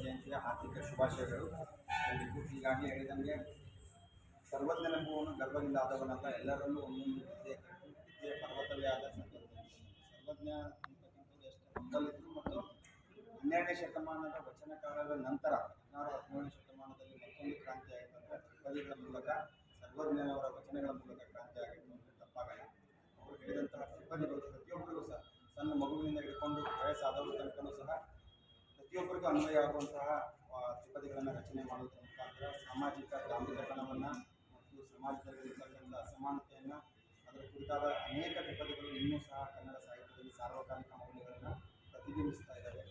ಜಯಂತಿಯ ಹಾರ್ದಿಕ ಶುಭಾಶಯಗಳು. ಎಲ್ರಿಗೂ ಈಗಾಗಲೇ ಹೇಳಿದಂಗೆ ಸರ್ವಜ್ಞನೆಂಬುವನು ಗರ್ವದಿಂದ ಆದವನಲ್ಲ, ಎಲ್ಲರಲ್ಲೂ ಒಂದೊಂದು ವಿದ್ಯೆಯ ಪರ್ವತವೇ ಆದ ಸರ್ವಜ್ಞ ಅಂತಕ್ಕಂಥದ್ದು ಎಷ್ಟು ಹಂಬಲಿದ್ರು ಮತ್ತು 12ನೇ ಶತಮಾನದ ವಚನಕಾರರ ನಂತರ 16-17ನೇ ಶತಮಾನದಲ್ಲಿ ಮತ್ತೊಂದು ಕ್ರಾಂತಿ ಆಯಿತು ಅಂದರೆ ತ್ರಿಪದಿಗಳ ಮೂಲಕ ಸರ್ವಜ್ಞನವರ ವಚನಗಳ ಮೂಲಕ ಕ್ರಾಂತಿ ಆಗಿತ್ತು ಅಂದರೆ ತಪ್ಪಾಗಲ್ಲ. ಅವರು ಹೇಳಿದಂತಹ ತ್ರಿಪದಿಗಳು ಪ್ರತಿಯೊಬ್ಬರಿಗೂ ಸಹ ಸಣ್ಣ ಮಗುವಿನಿಂದ ಹಿಡ್ಕೊಂಡು ವಯಸ್ಸಾದವರ ತನಕನೂ ಸಹ ಪ್ರತಿಯೊಬ್ಬರಿಗೂ ಅನ್ವಯ ಆಗುವಂತಹ ತ್ರಿಪದಿಗಳನ್ನು ರಚನೆ ಮಾಡುವುದರ ಮುಖಾಂತರ ಸಾಮಾಜಿಕ ಗಾಂಭೀರ್ಯತನವನ್ನು ಮತ್ತು ಸಮಾಜದಲ್ಲಿರ್ತಕ್ಕಂಥ ಅಸಮಾನತೆಯನ್ನು ಅದರ ಕುರಿತಾದ ಅನೇಕ ತ್ರಿಪದಿಗಳು ಇನ್ನೂ ಸಹ ಕನ್ನಡ ಸಾಹಿತ್ಯದಲ್ಲಿ ಸಾರ್ವಕಾಲಿಕ ಮೌಲ್ಯಗಳನ್ನು ಪ್ರತಿಬಿಂಬಿಸ್ತಾ ಇದ್ದಾವೆ.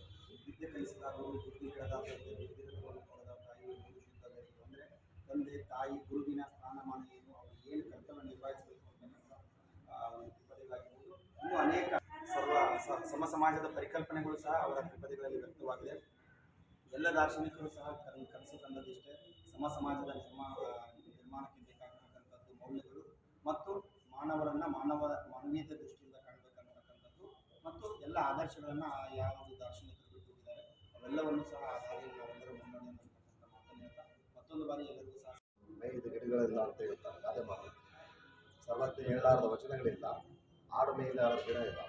ವಿದ್ಯೆ ಕಲಿಸಿದಾಗಲೂ ಬುದ್ಧಿ ಬೆಳೆದಾಗಲೂ ವಿದ್ಯುತ್ವನ್ನು ಕೊಡದ ತಾಯಿ ಶುದ್ಧಬೇಕು ಅಂದರೆ ತಂದೆ ತಾಯಿ ಗುರುವಿನ ಸ್ಥಾನಮಾನ ಏನು, ಅವರು ಏನು ಕರ್ತವ್ಯ ನಿರ್ವಹಿಸಬೇಕು ಅಂತಕ್ಕಂಥ ಒಂದು ತ್ರಿಪದಿಗಳಾಗಿರ್ಬೋದು. ಇನ್ನೂ ಅನೇಕ ಸಮ ಸಮಾಜದ ಪರಿಕಲ್ಪನೆಗಳು ಸಹ ಅವರ ತ್ರಿಪದಿಗಳಲ್ಲಿ ವ್ಯಕ್ತವಾಗಿದೆ. ಎಲ್ಲ ದಾರ್ಶನಿಕರು ಸಹ ಕನಸು ಕಂಡದಿಷ್ಟೇ, ಸಮ ಸಮಾಜದ ನಿರ್ಮಾಣಕ್ಕೆ ಬೇಕಾಗಿರ್ತಕ್ಕಂಥದ್ದು ಮೌಲ್ಯಗಳು ಮತ್ತು ಮಾನವರನ್ನು ಮಾನವೀಯತೆ ದೃಷ್ಟಿಯಿಂದ ಕಾಣಬೇಕಂತಕ್ಕಂಥದ್ದು ಮತ್ತು ಎಲ್ಲ ಆದರ್ಶಗಳನ್ನು ಯಾವುದು ದಾರ್ಶನಿಕರು ಬಿಟ್ಟುಬಿಟ್ಟಿದ್ದಾರೆ ಅವೆಲ್ಲವನ್ನು ಸಹ ಆ ದಾರಿಯಲ್ಲಿ ನಾವೆಲ್ಲರೂ ಮುನ್ನಡೆ ಅಂತಕ್ಕಂಥ ಮಾತನ್ನು ಹೇಳ್ತಾ ಮತ್ತೊಂದು ಬಾರಿ ಎಲ್ಲರಿಗೂ ಸಹ ಮೇಯ್ದು ಗಿಡಗಳಿಲ್ಲ ಅಂತ ಹೇಳ್ತಾರೆ ಗಾದೆ ಮಾತು. ಸರ್ವಜ್ಞ ಹೇಳಲಾರದ ವಚನಗಳಿಲ್ಲ, ಆಡು ಮೇಯ್ಲಾರದ ಗಿಡ ಇಲ್ಲ.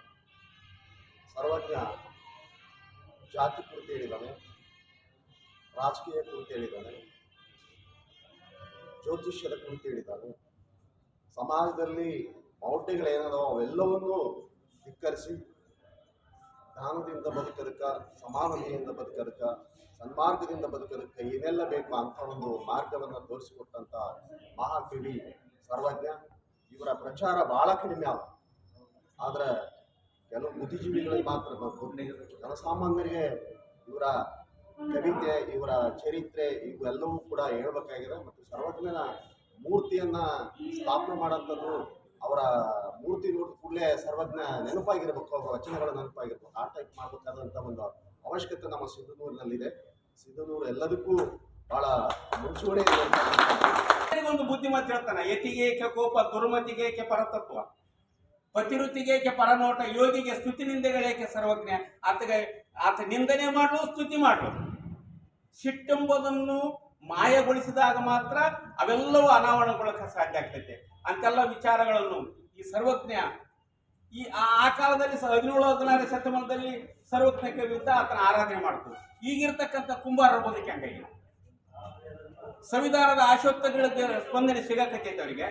ಸರ್ವಜ್ಞ ಜಾತಿ ಕುರಿತು ಹೇಳಿದ್ದಾನೆ, ರಾಜಕೀಯ ಕುರಿತು ಹೇಳಿದ್ದಾನೆ, ಜ್ಯೋತಿಷ್ಯದ ಕುರಿತು ಹೇಳಿದ್ದಾನೆ. ಸಮಾಜದಲ್ಲಿ ಮೌಢ್ಯಗಳೇನದೋ ಅವೆಲ್ಲವನ್ನೂ ಧಿಕ್ಕರಿಸಿ ಜ್ಞಾನದಿಂದ ಬದುಕದಕ್ಕ, ಸಮಾನತೆಯಿಂದ ಬದುಕದಕ್ಕ, ಸನ್ಮಾರ್ಗದಿಂದ ಬದುಕದಕ್ಕೆ ಏನೆಲ್ಲ ಬೇಕು ಅಂತ ಒಂದು ಮಾರ್ಗವನ್ನು ತೋರಿಸಿಕೊಟ್ಟಂಥ ಮಹಾಕವಿ ಸರ್ವಜ್ಞ. ಇವರ ಪ್ರಚಾರ ಬಹಳ ಕಡಿಮೆ ಆದ, ಆದರೆ ಕೆಲವು ಬುದ್ಧಿಜೀವಿಗಳಿಗೆ ಮಾತ್ರ ಜನಸಾಮಾನ್ಯರಿಗೆ ಇವರ ಕವಿತೆ, ಇವರ ಚರಿತ್ರೆ ಇವೆಲ್ಲವೂ ಕೂಡ ಹೇಳ್ಬೇಕಾಗಿದೆ. ಮತ್ತು ಸರ್ವಜ್ಞನ ಮೂರ್ತಿಯನ್ನ ಸ್ಥಾಪನೆ ಮಾಡೋಂಥದ್ದು, ಅವರ ಮೂರ್ತಿ ನೋಡಿದ ಕೂಡಲೇ ಸರ್ವಜ್ಞ ನೆನಪಾಗಿರ್ಬೇಕು, ಅವರ ವಚನಗಳು ನೆನಪಾಗಿರ್ಬೇಕು. ಆ ಟೈಪ್ ಮಾಡಬೇಕಾದಂಥ ಒಂದು ಅವಶ್ಯಕತೆ ನಮ್ಮ ಸಿಂಧನೂರಿನಲ್ಲಿದೆ. ಸಿಂಧನೂರು ಎಲ್ಲದಕ್ಕೂ ಬಹಳ ಮುಂಚೂಣಿ ಒಂದು ಬುದ್ಧಿಮತ್ ಹೇಳ್ತಾನೆ, ಯತಿಗೇಕೆ ಕೋಪ, ದುರ್ಮತಿಗೇಕೆ ಪರತತ್ವ, ಪತಿರುತಿಗೇಕೆ ಪರನೋಟ, ಯೋಗಿಗೆ ಸ್ತುತಿ ನಿಂದೆಗಳೇಕೆ ಸರ್ವಜ್ಞ. ಆತ ನಿಂದನೆ ಮಾಡಲು, ಸ್ತುತಿ ಮಾಡಲು. ಸಿಟ್ಟೆಂಬುದನ್ನು ಮಾಯಗೊಳಿಸಿದಾಗ ಮಾತ್ರ ಅವೆಲ್ಲವೂ ಅನಾವರಣಗೊಳ್ಳಕ್ಕೆ ಸಾಧ್ಯ ಆಗ್ತೈತೆ. ಅಂತೆಲ್ಲ ವಿಚಾರಗಳನ್ನು ಈ ಸರ್ವಜ್ಞ ಆ ಕಾಲದಲ್ಲಿ 17-16ನೇ ಶತಮಾನದಲ್ಲಿ ಸರ್ವಜ್ಞ ಕವಿಯುತ್ತ ಆತನ ಆರಾಧನೆ ಮಾಡ್ತಾರೆ. ಈಗಿರ್ತಕ್ಕಂಥ ಕುಂಬಾರರ ಬದುಕಿ ಹಂಗಾಗಿಲ್ಲ. ಸಂವಿಧಾನದ ಆಶೋತ್ತರಗಳಿಗೆ ಸ್ಪಂದನೆ ಸಿಗಕತ್ತೈತೆ ಅವರಿಗೆ.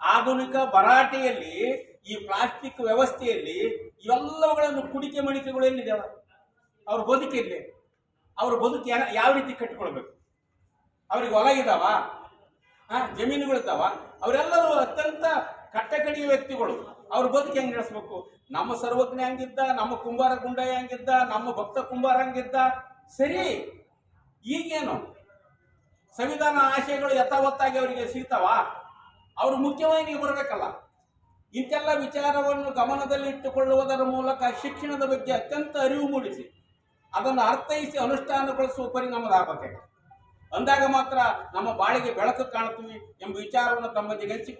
ಆಧುನಿಕ ಭರಾಟೆಯಲ್ಲಿ, ಈ ಪ್ಲಾಸ್ಟಿಕ್ ವ್ಯವಸ್ಥೆಯಲ್ಲಿ ಇವೆಲ್ಲವುಗಳನ್ನು ಕುಡಿಕೆ ಮಣಿಕೆಗಳು ಎಲ್ಲಿದ್ದಾವೆ? ಅವ್ರ ಬದುಕಿಲ್ಲಿ, ಅವ್ರ ಬದುಕು ಯಾವ ರೀತಿ ಕಟ್ಟಿಕೊಳ್ಬೇಕು? ಅವ್ರಿಗೆ ಹೊಲ ಇದ್ದಾವ, ಜಮೀನುಗಳಿದ್ದಾವ? ಅವರೆಲ್ಲರೂ ಅತ್ಯಂತ ಕಟ್ಟಕಡೆಯ ವ್ಯಕ್ತಿಗಳು. ಅವ್ರ ಬದುಕು ಹೆಂಗೆ ನಡೆಸ್ಬೇಕು? ನಮ್ಮ ಸರ್ವಜ್ಞ ಹಂಗಿದ್ದ, ನಮ್ಮ ಕುಂಬಾರ ಗುಂಡಯ್ಯ ಹಂಗಿದ್ದ, ನಮ್ಮ ಭಕ್ತ ಕುಂಬಾರ ಹಂಗಿದ್ದ. ಸರಿ, ಈಗೇನು ಸಂವಿಧಾನ ಆಶಯಗಳು ಯಥಾವತ್ತಾಗಿ ಅವರಿಗೆ ಸಿಗ್ತಾವ? ಅವರು ಮುಖ್ಯವಾಹಿನಿಗೆ ಬರಬೇಕಲ್ಲ. ಇಂತೆಲ್ಲ ವಿಚಾರವನ್ನು ಗಮನದಲ್ಲಿಟ್ಟುಕೊಳ್ಳುವುದರ ಮೂಲಕ ಶಿಕ್ಷಣದ ಬಗ್ಗೆ ಅತ್ಯಂತ ಅರಿವು ಮೂಡಿಸಿ ಅದನ್ನು ಅರ್ಥೈಸಿ ಅನುಷ್ಠಾನಗೊಳಿಸುವ ಪರಿಣಾಮದಾಗಬೇಕು. ಅಂದಾಗ ಮಾತ್ರ ನಮ್ಮ ಬಾಳಿಗೆ ಬೆಳಕು ಕಾಣುತ್ತೀವಿ ಎಂಬ ವಿಚಾರವನ್ನು ತಮ್ಮೊಂದಿಗೆ ಹಂಚಿಕೊಂಡು